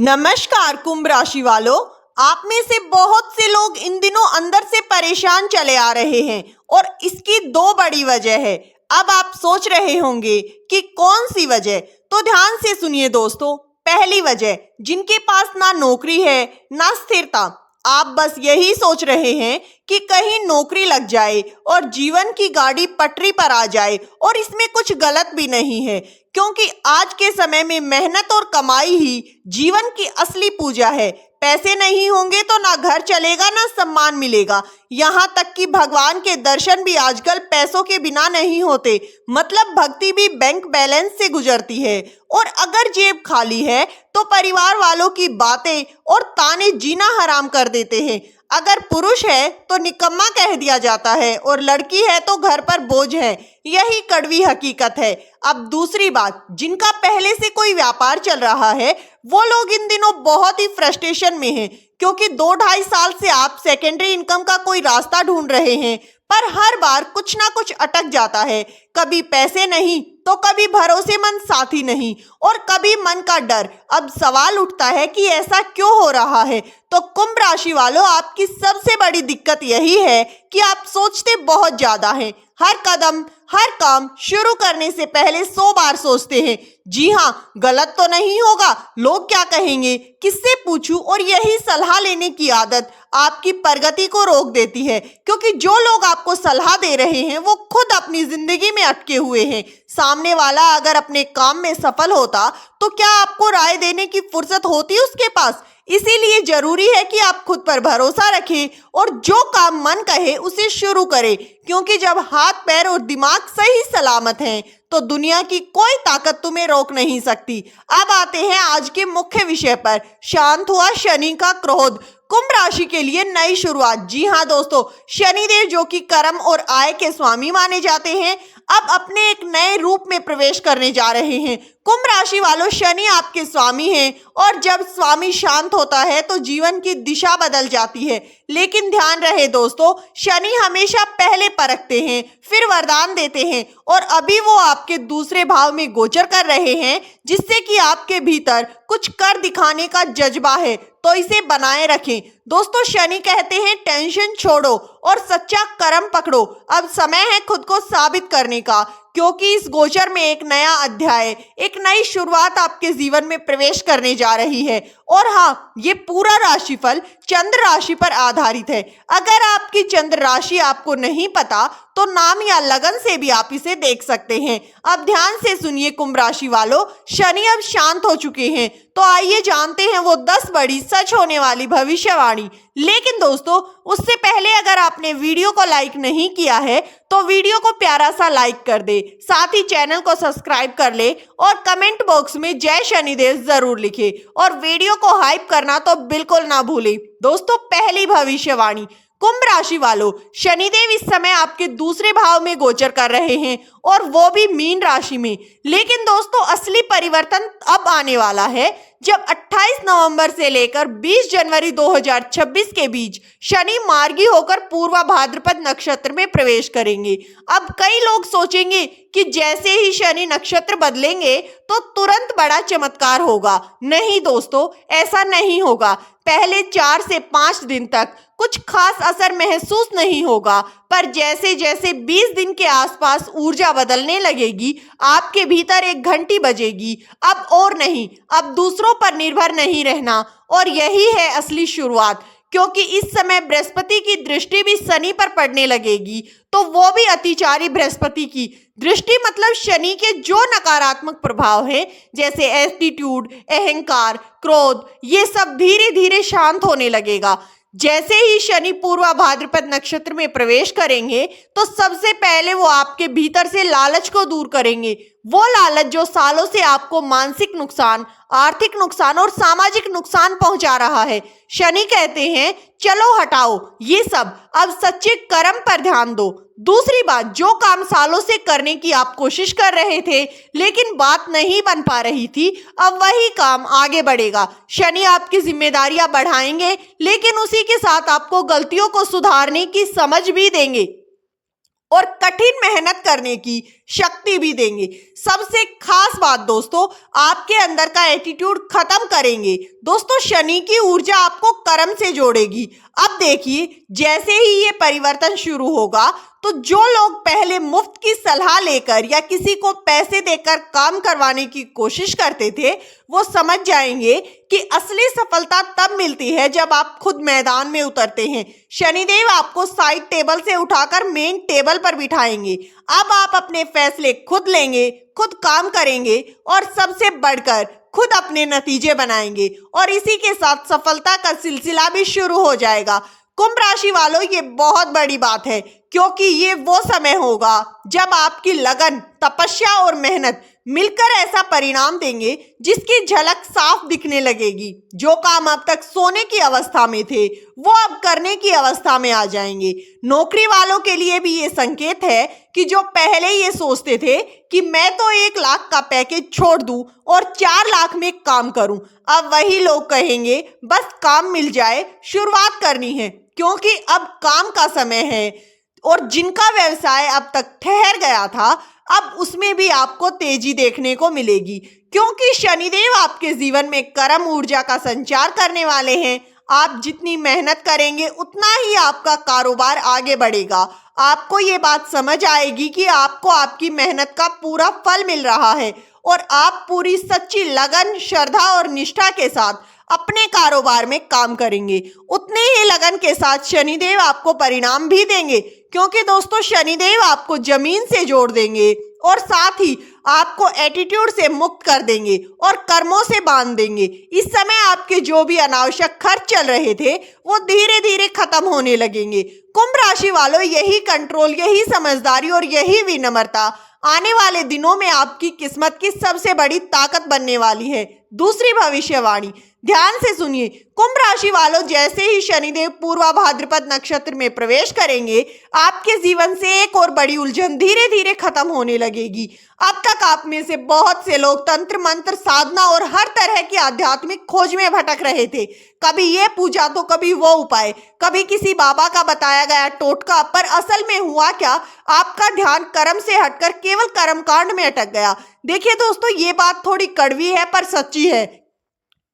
नमस्कार कुंभ राशि वालों, आप में से बहुत से लोग इन दिनों अंदर से परेशान चले आ रहे हैं और इसकी दो बड़ी वजह है। अब आप सोच रहे होंगे कि कौन सी वजह, तो ध्यान से सुनिए दोस्तों। पहली वजह, जिनके पास ना नौकरी है ना स्थिरता। आप बस यही सोच रहे हैं कि कहीं नौकरी लग जाए और जीवन की गाड़ी पटरी पर आ जाए, और इसमें कुछ गलत भी नहीं है, क्योंकि आज के समय में मेहनत और कमाई ही जीवन की असली पूजा है। पैसे नहीं होंगे तो ना घर चलेगा ना सम्मान मिलेगा। यहाँ तक कि भगवान के दर्शन भी आजकल पैसों के बिना नहीं होते। मतलब भक्ति भी बैंक बैलेंस से गुजरती है। और अगर जेब खाली है तो परिवार वालों की बातें और ताने जीना हराम कर देते हैं। अगर पुरुष है तो निकम्मा कह दिया जाता है और लड़की है तो घर पर बोझ है। यही कड़वी हकीकत है। अब दूसरी बात, जिनका पहले से कोई व्यापार चल रहा है वो लोग इन दिनों बहुत ही फ्रस्ट्रेशन में हैं, क्योंकि 2-2.5 साल से आप सेकेंडरी इनकम का कोई रास्ता ढूंढ रहे हैं, पर हर बार कुछ ना कुछ अटक जाता है। कभी पैसे नहीं तो कभी भरोसेमंद साथी नहीं और कभी मन का डर। अब सवाल उठता है कि ऐसा क्यों हो रहा है। तो कुंभ राशि वालों, आपकी सबसे बड़ी दिक्कत यही है कि आप सोचते बहुत ज्यादा हैं। हर कदम हर काम शुरू करने से पहले 100 बार सोचते हैं। जी हाँ, गलत तो नहीं होगा, लोग क्या कहेंगे, किससे पूछूं, और यही सलाह लेने की आदत आपकी प्रगति को रोक देती है। क्योंकि जो लोग आपको सलाह दे रहे हैं वो खुद अपनी जिंदगी में अटके हुए हैं। सामने वाला अगर अपने काम में सफल होता तो क्या आपको राय देने की फुर्सत होती उसके पास। इसीलिए जरूरी है कि आप खुद पर भरोसा रखें और जो काम मन कहे उसे शुरू करें, क्योंकि जब हाथ पैर और दिमाग सही सलामत हैं तो दुनिया की कोई ताकत तुम्हें रोक नहीं सकती। अब आते हैं आज के मुख्य विषय पर। शांत हुआ शनि का क्रोध, कुंभ राशि के लिए नई शुरुआत। जी हाँ दोस्तों, शनिदेव जो कि कर्म और आय के स्वामी माने जाते हैं, अब अपने एक नए रूप में प्रवेश करने जा रहे हैं। कुंभ राशि वालों, शनि आपके स्वामी हैं और जब स्वामी शांत होता है तो जीवन की दिशा बदल जाती है। लेकिन ध्यान रहे दोस्तों, शनि हमेशा पहले परखते हैं फिर वरदान देते हैं, और अभी वो आपके दूसरे भाव में गोचर कर रहे हैं, जिससे कि आपके भीतर कुछ कर दिखाने का जज्बा है, तो इसे बनाए रखें। दोस्तों, शनि कहते हैं टेंशन छोड़ो और सच्चा कर्म पकड़ो। अब समय है खुद को साबित करने का, क्योंकि इस गोचर में एक नया अध्याय, एक नई शुरुआत आपके जीवन में प्रवेश करने जा रही है। और हाँ, ये पूरा राशिफल चंद्र राशि पर आधारित है। अगर आपकी चंद्र राशि आपको नहीं पता तो नाम या लगन से भी आप इसे देख सकते हैं। अब ध्यान से सुनिए कुंभ राशि वालों, शनि अब शांत हो चुके हैं, तो आइए जानते हैं वो 10 बड़ी सच होने वाली भविष्यवाणी। लेकिन दोस्तों, उससे पहले अगर आपने वीडियो को लाइक नहीं किया है तो वीडियो को प्यारा सा लाइक कर दे, साथ ही चैनल को सब्सक्राइब कर ले और कमेंट बॉक्स में जय शनिदेव जरूर लिखे, और वीडियो को हाइप करना तो बिल्कुल ना भूले। दोस्तों, पहली भविष्यवाणी, कुंभ राशि वालों, शनिदेव इस समय आपके दूसरे भाव में गोचर कर रहे हैं और वो भी मीन राशि में। लेकिन दोस्तों, असली परिवर्तन अब आने वाला है जब 28 नवंबर से लेकर 20 जनवरी 2026 के बीच शनि मार्गी होकर पूर्वा भाद्रपद नक्षत्र में प्रवेश करेंगे। अब कई लोग सोचेंगे कि जैसे ही शनि नक्षत्र बदलेंगे तो तुरंत बड़ा चमत्कार होगा। नहीं दोस्तों, ऐसा नहीं होगा। पहले 4 से 5 दिन तक कुछ खास असर महसूस नहीं होगा, पर जैसे जैसे 20 दिन के आसपास ऊर्जा बदलने लगेगी, आपके भीतर एक घंटी बजेगी। अब और नहीं, अब दूसरों पर निर्भर नहीं रहना, और यही है असली शुरुआत। क्योंकि इस समय बृहस्पति की दृष्टि भी शनि पर पड़ने लगेगी, तो वो भी अतिचारी बृहस्पति की दृष्टि। मतलब शनि के जो नकारात्मक प्रभाव हैं, जैसे एटीट्यूड, अहंकार, क्रोध, ये सब धीरे धीरे शांत होने लगेगा। जैसे ही शनि पूर्वा भाद्रपद नक्षत्र में प्रवेश करेंगे तो सबसे पहले वो आपके भीतर से लालच को दूर करेंगे। वो लालच जो सालों से आपको मानसिक नुकसान, आर्थिक नुकसान और सामाजिक नुकसान पहुंचा रहा है। शनि कहते हैं चलो हटाओ ये सब, अब सच्चे कर्म पर ध्यान दो। दूसरी बात, जो काम सालों से करने की आप कोशिश कर रहे थे लेकिन बात नहीं बन पा रही थी, अब वही काम आगे बढ़ेगा। शनि आपकी जिम्मेदारियां बढ़ाएंगे, लेकिन उसी के साथ आपको गलतियों को सुधारने की समझ भी देंगे। और कठिन मेहनत करने की शक्ति भी देंगे। सबसे खास बात दोस्तों, आपके अंदर का एटीट्यूड खत्म करेंगे। दोस्तों, शनि की ऊर्जा आपको कर्म से जोड़ेगी। अब देखिए, जैसे ही ये परिवर्तन शुरू होगा तो जो लोग पहले मुफ्त की सलाह लेकर या किसी को पैसे देकर काम करवाने की कोशिश करते थे, वो समझ जाएंगे कि असली सफलता तब मिलती है जब आप खुद मैदान में उतरते हैं। शनिदेव आपको साइड टेबल से उठाकर मेन टेबल पर बिठाएंगे। अब आप अपने फैसले खुद लेंगे, खुद काम करेंगे और सबसे बढ़कर खुद अपने नतीजे बनाएंगे और इसी के साथ सफलता का सिलसिला भी शुरू हो जाएगा। कुंभ राशि वालों, ये बहुत बड़ी बात है क्योंकि ये वो समय होगा जब आपकी लगन, तपस्या और मेहनत मिलकर ऐसा परिणाम देंगे जिसकी झलक साफ दिखने लगेगी। जो काम अब तक सोने की अवस्था में थे वो अब करने की अवस्था में आ जाएंगे। नौकरी वालों के लिए भी ये संकेत है कि जो पहले ये सोचते थे कि मैं तो 1 लाख का पैकेज छोड़ दूं और 4 लाख में काम करूं, अब वही लोग कहेंगे बस काम मिल जाए, शुरुआत करनी है, क्योंकि अब काम का समय है। और जिनका व्यवसाय अब तक ठहर गया था, अब उसमें भी आपको तेजी देखने को मिलेगी, क्योंकि शनिदेव आपके जीवन में कर्म ऊर्जा का संचार करने वाले हैं। आप जितनी मेहनत करेंगे उतना ही आपका कारोबार आगे बढ़ेगा। आपको ये बात समझ आएगी कि आपको आपकी मेहनत का पूरा फल मिल रहा है और आप पूरी सच्ची लगन, श्रद्धा और निष्ठा के साथ अपने कारोबार में काम करेंगे। उतने ही लगन के साथ शनिदेव आपको परिणाम भी देंगे, क्योंकि दोस्तों शनिदेव आपको जमीन से जोड़ देंगे और साथ ही आपको एटीट्यूड से मुक्त कर देंगे और कर्मों से बांध देंगे। इस समय आपके जो भी अनावश्यक खर्च चल रहे थे वो धीरे धीरे खत्म होने लगेंगे। कुंभ राशि वालों, यही कंट्रोल, यही समझदारी और यही विनम्रता आने वाले दिनों में आपकी किस्मत की सबसे बड़ी ताकत बनने वाली है। दूसरी भविष्यवाणी ध्यान से सुनिए। कुंभ राशि वालों, जैसे ही शनिदेव पूर्वा भाद्रपद नक्षत्र में प्रवेश करेंगे, आपके जीवन से एक और बड़ी उलझन धीरे धीरे खत्म होने लगेगी। अब तक आप में से बहुत से लोग तंत्र मंत्र, साधना और हर तरह की आध्यात्मिक खोज में भटक रहे थे। कभी ये पूजा तो कभी वो उपाय, कभी किसी बाबा का बताया गया टोटका, पर असल में हुआ क्या, आपका ध्यान कर्म से हटकर केवल कर्म कांड में अटक गया। देखिए दोस्तों, ये बात थोड़ी कड़वी है पर सच्ची है।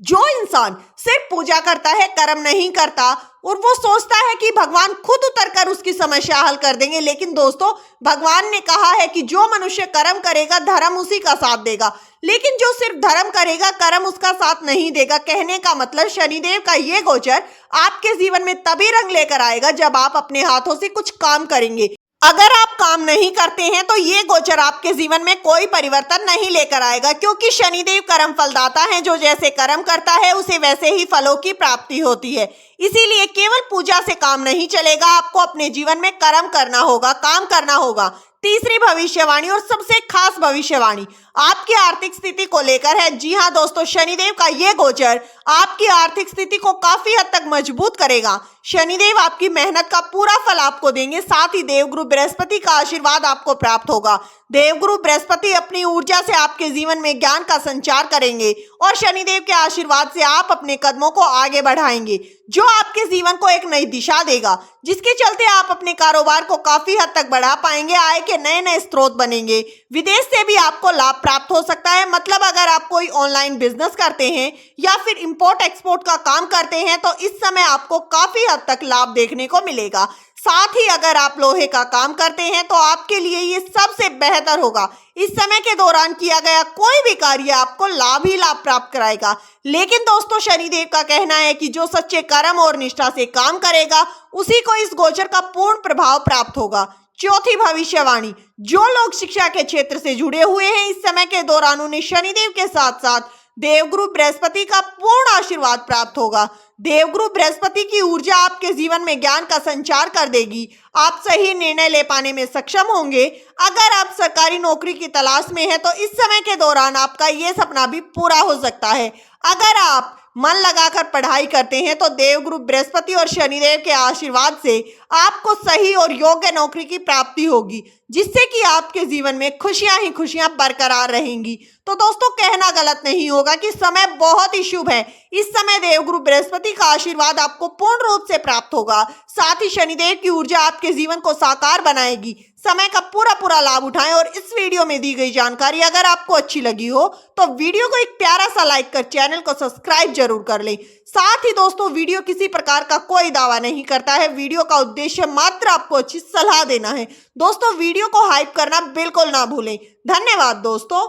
जो इंसान सिर्फ पूजा करता है, कर्म नहीं करता, और वो सोचता है कि भगवान खुद उतरकर उसकी समस्या हल कर देंगे, लेकिन दोस्तों भगवान ने कहा है कि जो मनुष्य कर्म करेगा धर्म उसी का साथ देगा, लेकिन जो सिर्फ धर्म करेगा कर्म उसका साथ नहीं देगा। कहने का मतलब शनिदेव का ये गोचर आपके जीवन में तभी रंग लेकर आएगा जब आप अपने हाथों से कुछ काम करेंगे। अगर आप काम नहीं करते हैं तो ये गोचर आपके जीवन में कोई परिवर्तन नहीं लेकर आएगा, क्योंकि शनिदेव कर्म फलदाता है। जो जैसे कर्म करता है उसे वैसे ही फलों की प्राप्ति होती है। इसीलिए केवल पूजा से काम नहीं चलेगा, आपको अपने जीवन में कर्म करना होगा, काम करना होगा। तीसरी भविष्यवाणी और सबसे खास भविष्यवाणी आपकी आर्थिक स्थिति को लेकर है। जी हाँ दोस्तों, शनिदेव का ये गोचर आपकी आर्थिक स्थिति को काफी हद तक मजबूत करेगा। शनिदेव आपकी मेहनत का पूरा फल आपको देंगे, साथ ही देवगुरु बृहस्पति का आशीर्वाद आपको प्राप्त होगा। देवगुरु बृहस्पति अपनी ऊर्जा से आपके जीवन में ज्ञान का संचार करेंगे और शनिदेव के आशीर्वाद से आप अपने कदमों को आगे बढ़ाएंगे, जो आपके जीवन को एक नई दिशा देगा, जिसके चलते आप अपने कारोबार को काफी हद तक बढ़ा पाएंगे। आय के नए नए स्रोत बनेंगे। विदेश से भी आपको लाभ प्राप्त हो सकता है। मतलब अगर आप कोई ऑनलाइन बिजनेस करते हैं या फिर इंपोर्ट एक्सपोर्ट का काम करते हैं तो इस समय आपको काफी हद तक लाभ देखने को मिलेगा। साथ ही अगर आप लोहे का काम करते हैं तो आपके लिए ये सबसे बेहतर होगा। इस समय के दौरान किया गया कोई भी कार्य आपको लाभ ही लाभ प्राप्त कराएगा। लेकिन दोस्तों शनिदेव का कहना है कि जो सच्चे कर्म और निष्ठा से काम करेगा उसी को इस गोचर का पूर्ण प्रभाव प्राप्त होगा। चौथी भविष्यवाणी, जो लोग शिक्षा के क्षेत्र से जुड़े हुए हैं इस समय के दौरान उन्हें शनिदेव के साथ साथ देवगुरु बृहस्पति का पूर्ण आशीर्वाद प्राप्त होगा। देवगुरु बृहस्पति की ऊर्जा आपके जीवन में ज्ञान का संचार कर देगी। आप सही निर्णय ले पाने में सक्षम होंगे। अगर आप सरकारी नौकरी की तलाश में हैं तो इस समय के दौरान आपका ये सपना भी पूरा हो सकता है। अगर आप मन लगाकर पढ़ाई करते हैं तो देवगुरु बृहस्पति और शनिदेव के आशीर्वाद से आपको सही और योग्य नौकरी की प्राप्ति होगी। जिससे कि आपके जीवन में खुशियां ही खुशियां बरकरार रहेंगी। तो दोस्तों, कहना गलत नहीं होगा कि समय बहुत ही शुभ है। इस समय देवगुरु बृहस्पति का आशीर्वाद आपको पूर्ण रूप से प्राप्त होगा। साथ ही शनिदेव की ऊर्जा आपके जीवन को साकार बनाएगी। समय का पूरा लाभ उठाएं और इस वीडियो में दी गई जानकारी अगर आपको अच्छी लगी हो तो वीडियो को एक प्यारा सा लाइक कर चैनल को सब्सक्राइब जरूर कर लें। साथ ही दोस्तों, वीडियो किसी प्रकार का कोई दावा नहीं करता है। वीडियो का उद्देश्य मात्र आपको अच्छी सलाह देना है। दोस्तों, वीडियो को हाइप करना बिल्कुल ना भूलें। धन्यवाद दोस्तों।